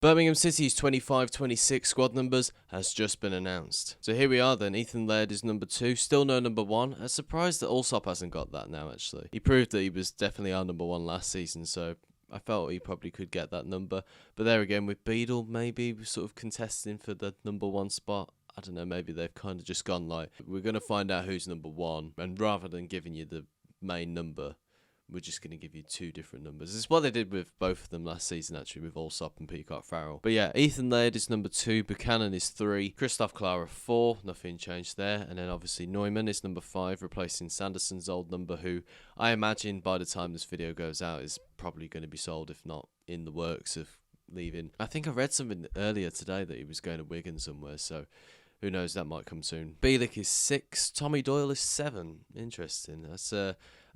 Birmingham City's 25-26 squad numbers has just been announced. So here we are then, Ethan Laird is number 2, still no number 1. I'm surprised that Allsop hasn't got that now actually. He proved that he was definitely our number 1 last season, so I felt he probably could get that number. But there again, with Beadle maybe sort of contesting for the number 1 spot, I don't know, maybe they've kind of just gone like, we're going to find out who's number 1, and rather than giving you the main number, we're just going to give you 2 different numbers. It's what they did with both of them last season, actually, with Allsop and Peacock Farrell. But yeah, Ethan Laird is number 2, Buchanan is 3, Christoph Clara 4, nothing changed there. And then obviously Neumann is number 5, replacing Sanderson's old number, who I imagine by the time this video goes out is probably going to be sold, if not in the works of leaving. I think I read something earlier today that he was going to Wigan somewhere, so who knows, that might come soon. Bielik is 6, Tommy Doyle is 7. Interesting. That's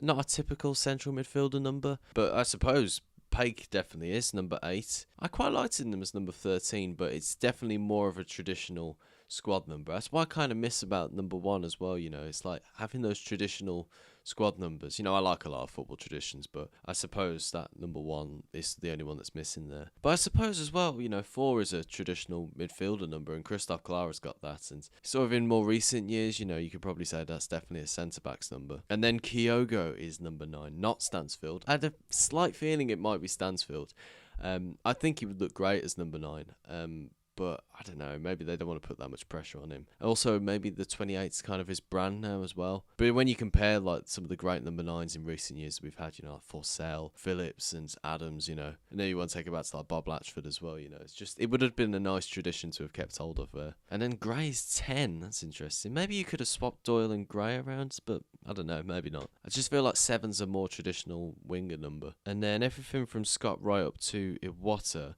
not a typical central midfielder number, but I suppose Paik definitely is number 8. I quite liked him as number 13, but it's definitely more of a traditional squad number. That's what I kind of miss about number 1 as well, you know. It's like having those traditional squad numbers. You know, I like a lot of football traditions, but I suppose that number 1 is the only one that's missing there. But I suppose as well, you know, 4 is a traditional midfielder number, and Christoph Clara's got that. And sort of in more recent years, you know, you could probably say that's definitely a centre-back's number. And then Kyogo is number 9, not Stansfield. I had a slight feeling it might be Stansfield. I think he would look great as number 9. But I don't know, maybe they don't want to put that much pressure on him. Also, maybe the 28's kind of his brand now as well. But when you compare like some of the great number 9s in recent years we've had, you know, like Forsell, Phillips and Adams, you know. And then you want to take it back to like Bob Latchford as well, you know. It's just, it would have been a nice tradition to have kept hold of there. And then Gray's 10, that's interesting. Maybe you could have swapped Doyle and Gray around, but I don't know, maybe not. I just feel like 7's a more traditional winger number. And then everything from Scott right up to Iwata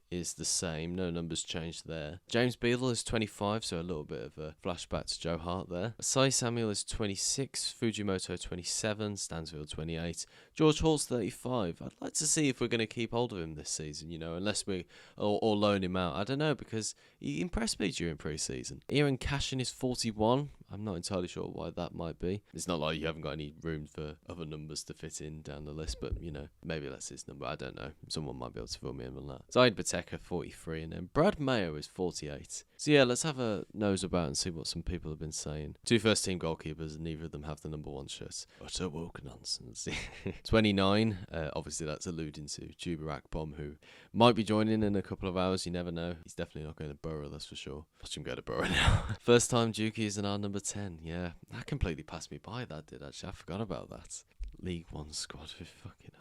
is the same, no numbers changed there. James Beadle is 25, so a little bit of a flashback to Joe Hart there. Asai Samuel is 26, Fujimoto 27, Stansfield 28, George Hall's 35. I'd like to see if we're going to keep hold of him this season, you know, unless we or loan him out. I don't know, because he impressed me during pre-season. Ian Cashin is 41. I'm not entirely sure why that might be. It's not like you haven't got any room for other numbers to fit in down the list, but, you know, maybe that's his number. I don't know. Someone might be able to fill me in on that. Zaid Bateka, 43, and then Brad Mayo is 48. So yeah, let's have a nose about and see what some people have been saying. 2 first-team goalkeepers, and neither of them have the number 1 shirts. Utter woke nonsense. 29, obviously that's alluding to Juba Akbom, who might be joining in a couple of hours. You never know. He's definitely not going to Borough, that's for sure. Watch him go to Borough now. First time Juki is in our number 10. Yeah, that completely passed me by, that did actually. I forgot about that. League 1 squad, for fucking hell.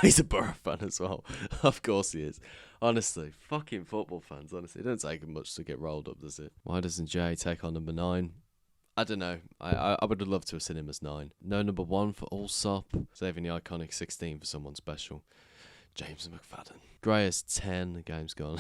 He's a Borough fan as well. Of course he is. Honestly, fucking football fans, honestly. It don't take much to get rolled up, does it? Why doesn't Jay take on number 9? I don't know. I would have loved to have seen him as 9. No number 1 for Allsop. Saving the iconic 16 for someone special. James McFadden. Gray is 10, the game's gone.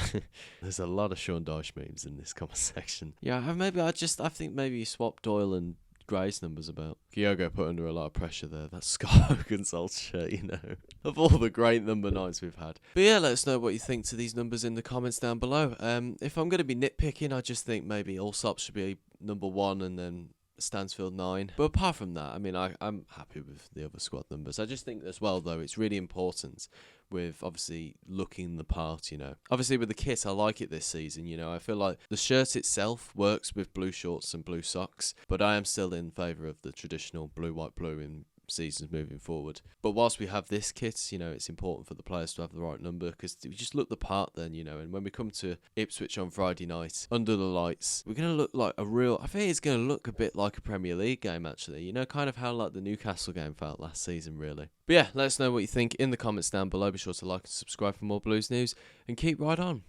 There's a lot of Sean Dyche memes in this comment section. Yeah, I think maybe you swap Doyle and Gray's numbers about. Kyogo put under a lot of pressure there. That Scott Hogan's old shirt, you know. Of all the great number 9s we've had. But yeah, let us know what you think to these numbers in the comments down below. If I'm going to be nitpicking, I just think maybe Allsop should be number 1 and then Stansfield 9. But apart from that, I mean, I'm happy with the other squad numbers. I just think as well, though, it's really important with obviously looking the part, you know. Obviously with the kit, I like it this season, you know. I feel like the shirt itself works with blue shorts and blue socks, but I am still in favour of the traditional blue, white, blue in seasons moving forward. But whilst we have this kit, you know, it's important for the players to have the right number, because we just look the part then, you know. And when we come to Ipswich on Friday night under the lights, we're going to look like I think it's going to look a bit like a Premier League game, actually, you know, kind of how like the Newcastle game felt last season, really. But yeah, let us know what you think in the comments down below. Be sure to like and subscribe for more Blues news, and keep right on.